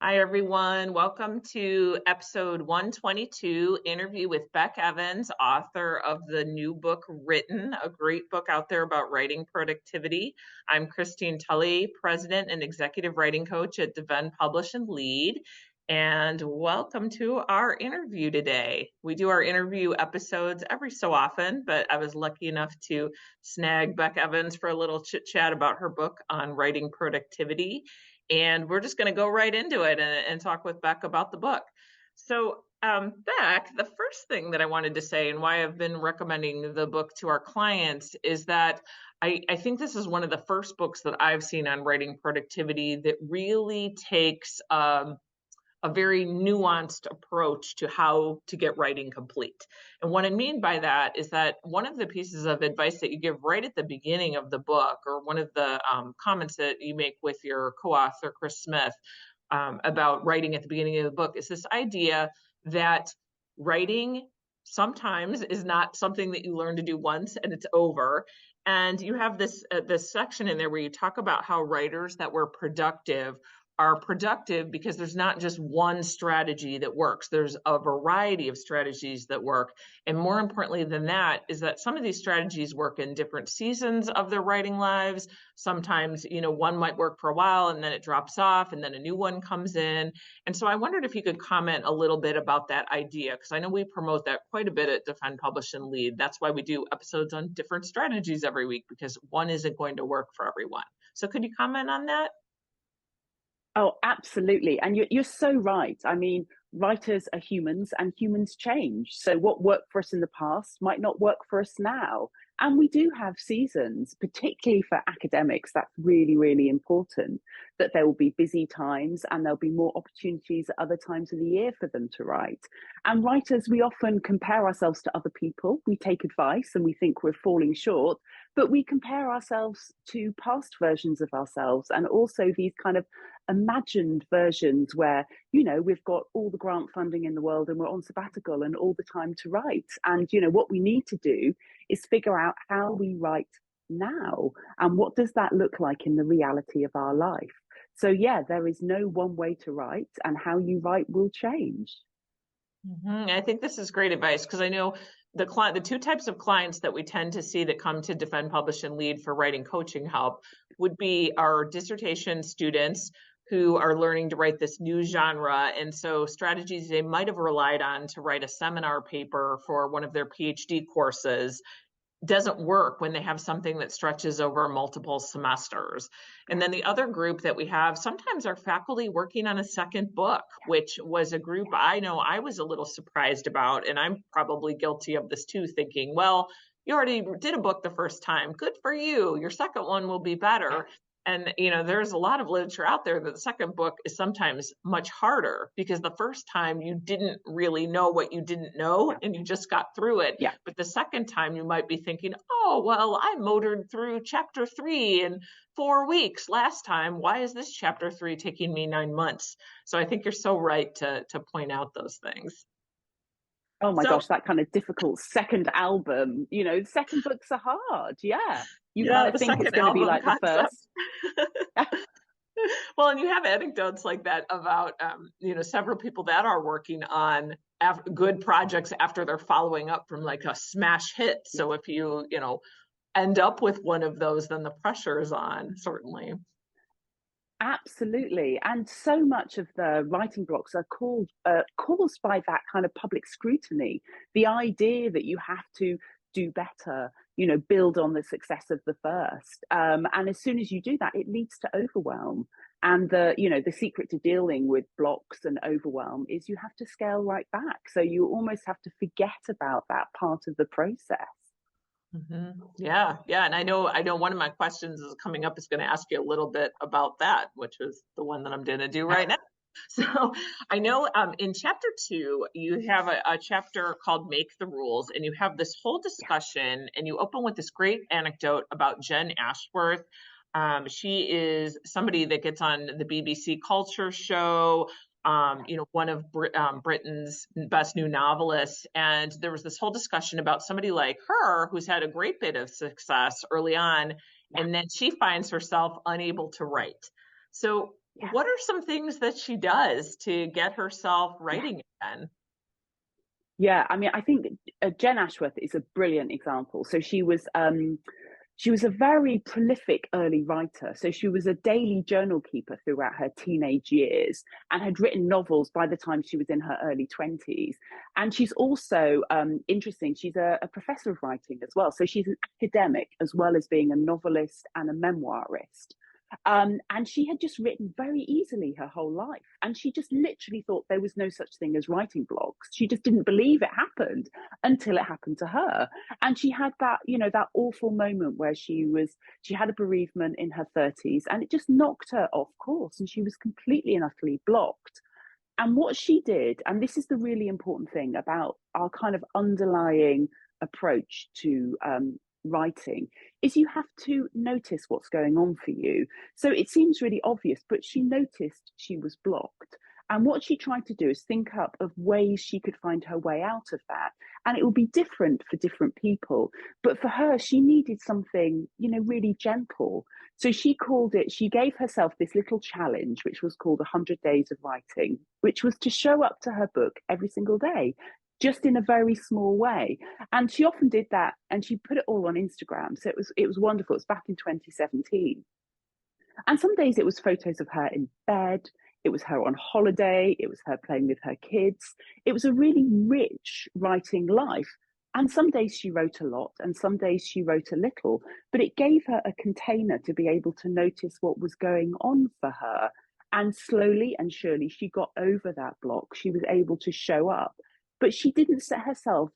Hi, everyone. Welcome to episode 122, interview with Beck Evans, author of the new book, Written, a great book out there about writing productivity. I'm Christine Tully, president and executive writing coach at Defend, Publish, and Lead. And welcome to our interview today. We do our interview episodes every so often, but I was lucky enough to snag Beck Evans for a little chit chat about her book on writing productivity. And we're just going to go right into it and talk with Beck about the book. So, Beck, the first thing that I wanted to say and why I've been recommending the book to our clients is that I think this is one of the first books that I've seen on writing productivity that really takes a very nuanced approach to how to get writing complete. And what I mean by that is that one of the pieces of advice that you give right at the beginning of the book, or one of the comments that you make with your co-author, Chris Smith, about writing at the beginning of the book, is this idea that writing sometimes is not something that you learn to do once and it's over. And you have this section in there where you talk about how writers that were productive are productive because there's not just one strategy that works. There's a variety of strategies that work. And more importantly than that is that some of these strategies work in different seasons of their writing lives. Sometimes, one might work for a while and then it drops off and then a new one comes in. And so I wondered if you could comment a little bit about that idea, because I know we promote that quite a bit at Defend, Publish, and Lead. That's why we do episodes on different strategies every week, because one isn't going to work for everyone. So could you comment on that? Oh, absolutely. And you're so right. I mean, writers are humans and humans change. So what worked for us in the past might not work for us now. And we do have seasons, particularly for academics. That's really, really important, that there will be busy times and there'll be more opportunities at other times of the year for them to write. And writers, we often compare ourselves to other people. We take advice and we think we're falling short, but we compare ourselves to past versions of ourselves, and also these kind of imagined versions where we've got all the grant funding in the world and we're on sabbatical and all the time to write. And what we need to do is figure out how we write now and what does that look like in the reality of our life. So yeah, there is no one way to write, and how you write will change. I think this is great advice, because I know the two types of clients that we tend to see that come to Defend, Publish, and Lead for writing coaching help would be our dissertation students who are learning to write this new genre. And so strategies they might have relied on to write a seminar paper for one of their PhD courses doesn't work when they have something that stretches over multiple semesters. And then the other group that we have sometimes are faculty working on a second book, which was a group I know I was a little surprised about. And I'm probably guilty of this too, thinking, well, you already did a book the first time. Good for you. Your second one will be better. And, there's a lot of literature out there that the second book is sometimes much harder, because the first time you didn't really know what you didn't know and you just got through it. Yeah. But the second time you might be thinking, oh, well, I motored through chapter 3 in 4 weeks last time. Why is this chapter 3 taking me 9 months? So I think you're so right to point out those things. Oh my gosh, that kind of difficult second album, second books are hard. Yeah. You kind of think it's going to be like the first. Well, and you have anecdotes like that about, several people that are working on good projects after they're following up from like a smash hit. So if you, end up with one of those, then the pressure is on, certainly. Absolutely. And so much of the writing blocks are caused by that kind of public scrutiny, the idea that you have to do better, build on the success of the first. And as soon as you do that, it leads to overwhelm. And the secret to dealing with blocks and overwhelm is you have to scale right back. So you almost have to forget about that part of the process. Yeah. And I know one of my questions is coming up is going to ask you a little bit about that, which is the one that I'm going to do right now. So I know in chapter 2, you have a chapter called Make the Rules, and you have this whole discussion, and you open with this great anecdote about Jen Ashworth. She is somebody that gets on the BBC Culture show, one of Britain's best new novelists. And there was this whole discussion about somebody like her who's had a great bit of success early on, and then she finds herself unable to write. So Yeah, What are some things that she does to get herself yeah. writing again? Yeah, I mean, I think Jen Ashworth is a brilliant example. So she was a very prolific early writer. So she was a daily journal keeper throughout her teenage years and had written novels by the time she was in her early 20s. And she's also interesting. She's a professor of writing as well. So she's an academic as well as being a novelist and a memoirist. And she had just written very easily her whole life. And she just literally thought there was no such thing as writing blogs. She just didn't believe it happened until it happened to her. And she had that, that awful moment where she had a bereavement in her 30s and it just knocked her off course and she was completely and utterly blocked. And what she did, and this is the really important thing about our kind of underlying approach to writing, is you have to notice what's going on for you. So it seems really obvious, but she noticed she was blocked. And what she tried to do is think up of ways she could find her way out of that. And it will be different for different people. But for her, she needed something, really gentle. So she gave herself this little challenge, which was called 100 Days of Writing, which was to show up to her book every single day, just in a very small way. And she often did that and she put it all on Instagram. So it was wonderful. It was back in 2017. And some days it was photos of her in bed. It was her on holiday. It was her playing with her kids. It was a really rich writing life. And some days she wrote a lot and some days she wrote a little, but it gave her a container to be able to notice what was going on for her. And slowly and surely she got over that block. She was able to show up, but she didn't set herself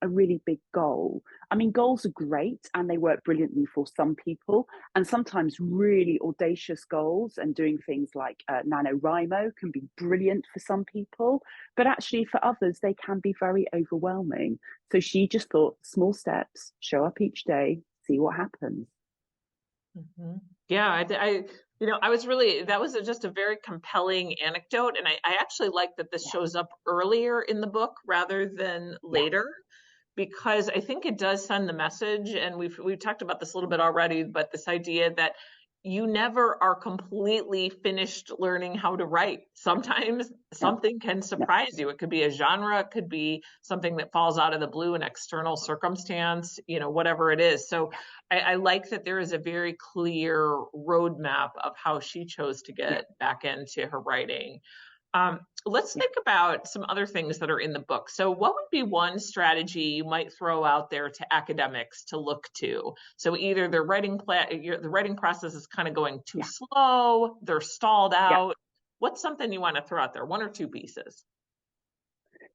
a really big goal. I mean, goals are great and they work brilliantly for some people, and sometimes really audacious goals and doing things like NaNoWriMo can be brilliant for some people, but actually for others, they can be very overwhelming. So she just thought small steps, show up each day, see what happens. Mhm. Yeah, I was really, that was just a very compelling anecdote. And I actually like that this Yeah, shows up earlier in the book rather than yeah, later, because I think it does send the message. And we've talked about this a little bit already, but this idea that you never are completely finished learning how to write. Sometimes no, something can no, surprise you. It could be a genre, it could be something that falls out of the blue, an external circumstance, whatever it is. So yeah, I like that there is a very clear roadmap of how she chose to yeah, get back into her writing. Let's yeah. think about some other things that are in the book. So, what would be one strategy you might throw out there to academics to look to? So, either the writing process is kind of going too Yeah. slow, they're stalled Yeah. out. What's something you want to throw out there? One or two pieces.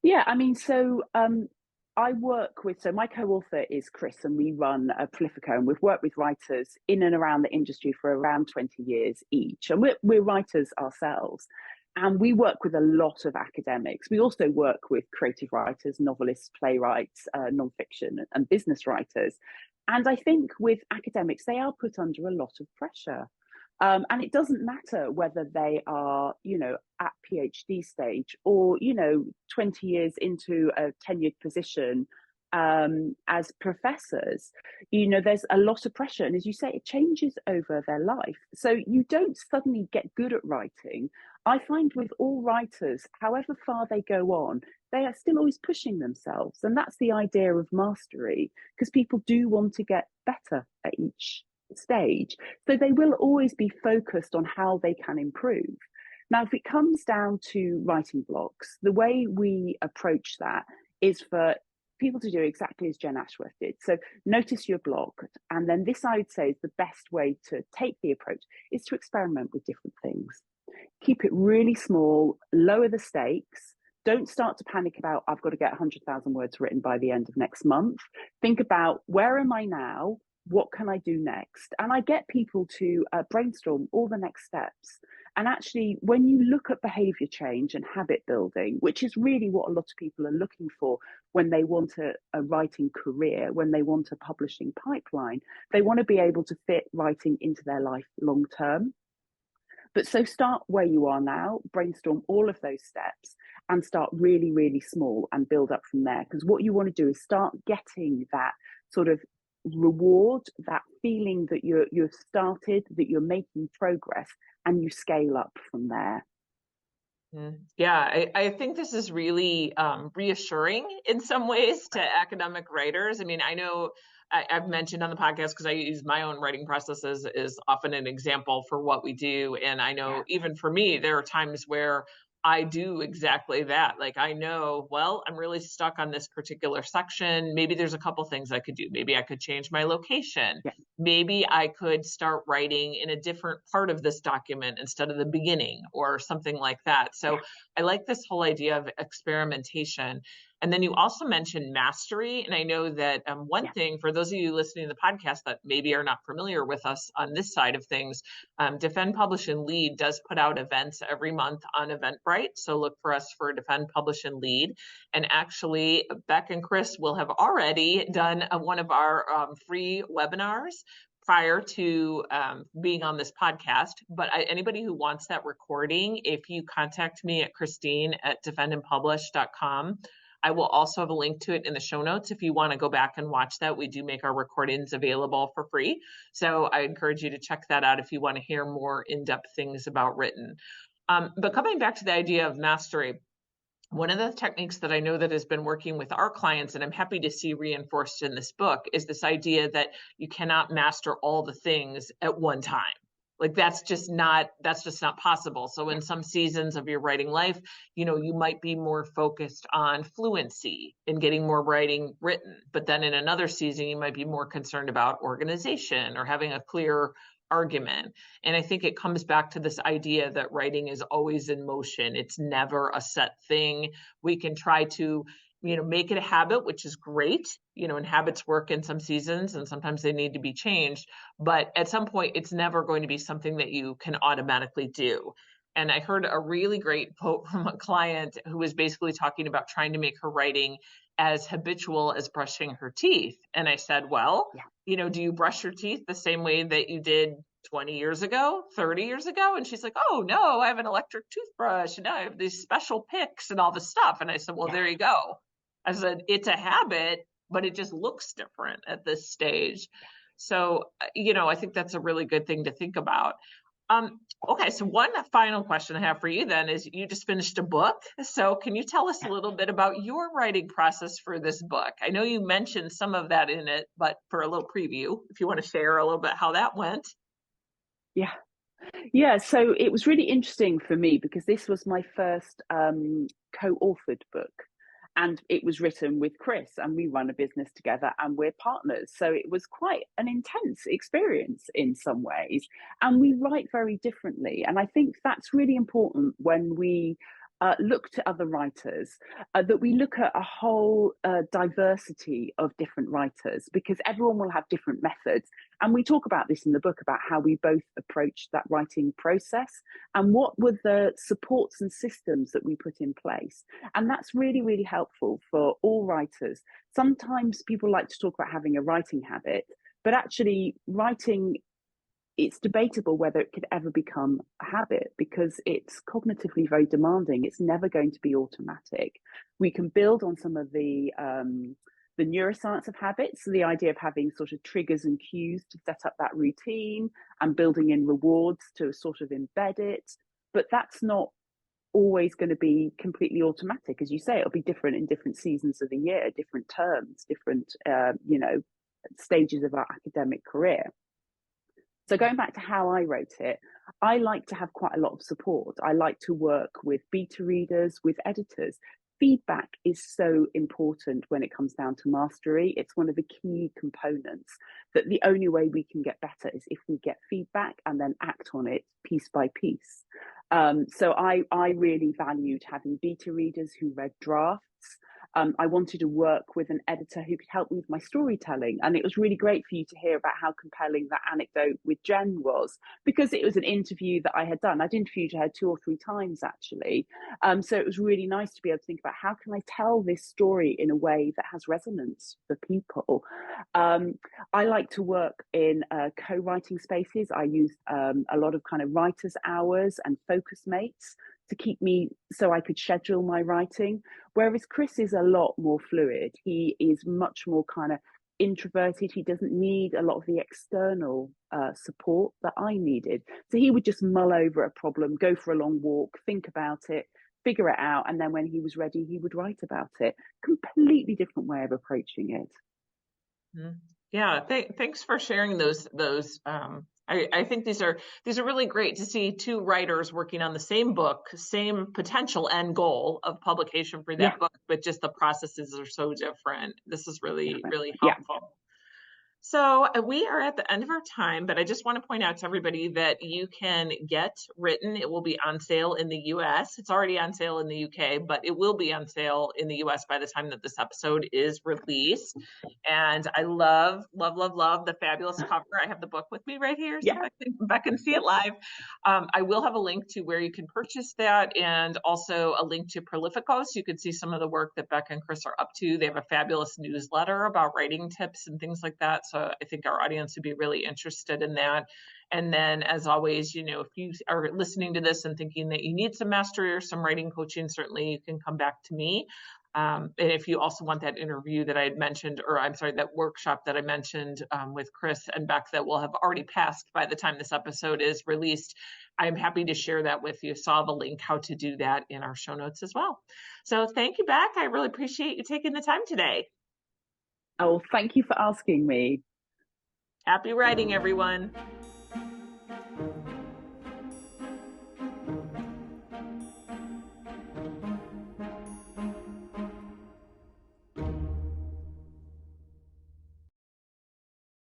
Yeah, I mean, I work with, so my co-author is Chris, and we run a Prolifico, and we've worked with writers in and around the industry for around 20 years each. And we're writers ourselves. And we work with a lot of academics. We also work with creative writers, novelists, playwrights, nonfiction, and business writers. And I think with academics, they are put under a lot of pressure. And it doesn't matter whether they are, at PhD stage or, 20 years into a tenured position as professors. There's a lot of pressure. And as you say, it changes over their life. So you don't suddenly get good at writing. I find with all writers, however far they go on, they are still always pushing themselves. And that's the idea of mastery, because people do want to get better at each stage. So they will always be focused on how they can improve. Now, if it comes down to writing blocks, the way we approach that is for people to do exactly as Jen Ashworth did. So notice you're blocked. And then this, I would say, is the best way to take the approach is to experiment with different things. Keep it really small, lower the stakes. Don't start to panic about, I've got to get 100,000 words written by the end of next month. Think about, where am I now? What can I do next? And I get people to brainstorm all the next steps. And actually, when you look at behavior change and habit building, which is really what a lot of people are looking for when they want a writing career, when they want a publishing pipeline, they want to be able to fit writing into their life long term. But so start where you are now, brainstorm all of those steps and start really, really small and build up from there. Because what you want to do is start getting that sort of reward, that feeling that you've started, that you're making progress, and you scale up from there. Yeah, I think this is really reassuring in some ways to academic writers. I mean, I know I've mentioned on the podcast because I use my own writing process as often an example for what we do. And I know Yeah, even for me, there are times where I do exactly that. Like I know, well, I'm really stuck on this particular section. Maybe there's a couple things I could do. Maybe I could change my location. yeah, Maybe I could start writing in a different part of this document instead of the beginning or something like that. yeah, So I like this whole idea of experimentation. And then you also mentioned mastery. And I know that one yeah, thing for those of you listening to the podcast that maybe are not familiar with us on this side of things, Defend, Publish, and Lead does put out events every month on Eventbrite. So look for us for Defend, Publish, and Lead. And actually, Beck and Chris will have already done one of our free webinars prior to being on this podcast. But anybody who wants that recording, if you contact me at Christine@defendandpublish.com, I will also have a link to it in the show notes if you want to go back and watch that. We do make our recordings available for free. So I encourage you to check that out if you want to hear more in-depth things about written. But coming back to the idea of mastery, one of the techniques that I know that has been working with our clients, and I'm happy to see reinforced in this book, is this idea that you cannot master all the things at one time. Like that's just not possible. So in some seasons of your writing life, you might be more focused on fluency and getting more writing written. But then in another season, you might be more concerned about organization or having a clear argument. And I think it comes back to this idea that writing is always in motion. It's never a set thing. We can try to, make it a habit, which is great, and habits work in some seasons and sometimes they need to be changed. But at some point, it's never going to be something that you can automatically do. And I heard a really great quote from a client who was basically talking about trying to make her writing as habitual as brushing her teeth. And I said, well, yeah, do you brush your teeth the same way that you did 20 years ago, 30 years ago? And she's like, oh, no, I have an electric toothbrush and I have these special picks and all this stuff. And I said, well, yeah. there you go. I said, it's a habit, but it just looks different at this stage. So, I think that's a really good thing to think about. Okay, so one final question I have for you then is you just finished a book. So can you tell us a little bit about your writing process for this book? I know you mentioned some of that in it, but for a little preview, if you want to share a little bit how that went. Yeah. Yeah, so it was really interesting for me because this was my first co-authored book, and it was written with Chris, and we run a business together and we're partners. So it was quite an intense experience in some ways, and we write very differently. And I think that's really important when we look to other writers, that we look at a whole diversity of different writers, because everyone will have different methods. And we talk about this in the book about how we both approached that writing process and what were the supports and systems that we put in place. And that's really, really helpful for all writers. Sometimes people like to talk about having a writing habit, but actually writing, it's debatable whether it could ever become a habit because it's cognitively very demanding. It's never going to be automatic. We can build on some of the neuroscience of habits, so the idea of having sort of triggers and cues to set up that routine and building in rewards to sort of embed it. But that's not always going to be completely automatic. As you say, it'll be different in different seasons of the year, different terms, different, stages of our academic career. So going back to how I wrote it, I like to have quite a lot of support. I like to work with beta readers, with editors. Feedback is so important when it comes down to mastery. It's one of the key components, that the only way we can get better is if we get feedback and then act on it piece by piece. So I really valued having beta readers who read drafts. I wanted to work with an editor who could help me with my storytelling. And it was really great for you to hear about how compelling that anecdote with Jen was, because it was an interview that I had done. I'd interviewed her 2 or 3 times, actually. So it was really nice to be able to think about how can I tell this story in a way that has resonance for people. I like to work in co-writing spaces. I use a lot of kind of writers' hours and focus mates to keep me, so I could schedule my writing. Whereas Chris is a lot more fluid. He is much more kind of introverted. He doesn't need a lot of the external support that I needed. So he would just mull over a problem, go for a long walk, think about it, figure it out, and then when he was ready, he would write about it. Completely different way of approaching it. Mhm. Yeah, thanks for sharing those. I think these are really great to see two writers working on the same book, same potential end goal of publication for Yeah, that book, but just the processes are so different. This is really, different. really Yeah, helpful. So we are at the end of our time, but I just want to point out to everybody that you can get Written. It will be on sale in the US. It's already on sale in the UK, but it will be on sale in the US by the time that this episode is released. And I love, love, love, love the fabulous cover. I have the book with me right here, so yeah. Beck can see it live. I will have a link to where you can purchase that, and also a link to Prolifico, so you can see some of the work that Beck and Chris are up to. They have a fabulous newsletter about writing tips and things like that. So I think our audience would be really interested in that. And then, as always, if you are listening to this and thinking that you need some mastery or some writing coaching, certainly you can come back to me. And if you also want that interview that I had mentioned, or I'm sorry, that workshop that I mentioned with Chris and Beck that will have already passed by the time this episode is released, I'm happy to share that with you. So I'll have a link how to do that in our show notes as well. So thank you, Beck. I really appreciate you taking the time today. Oh, thank you for asking me. Happy writing, everyone.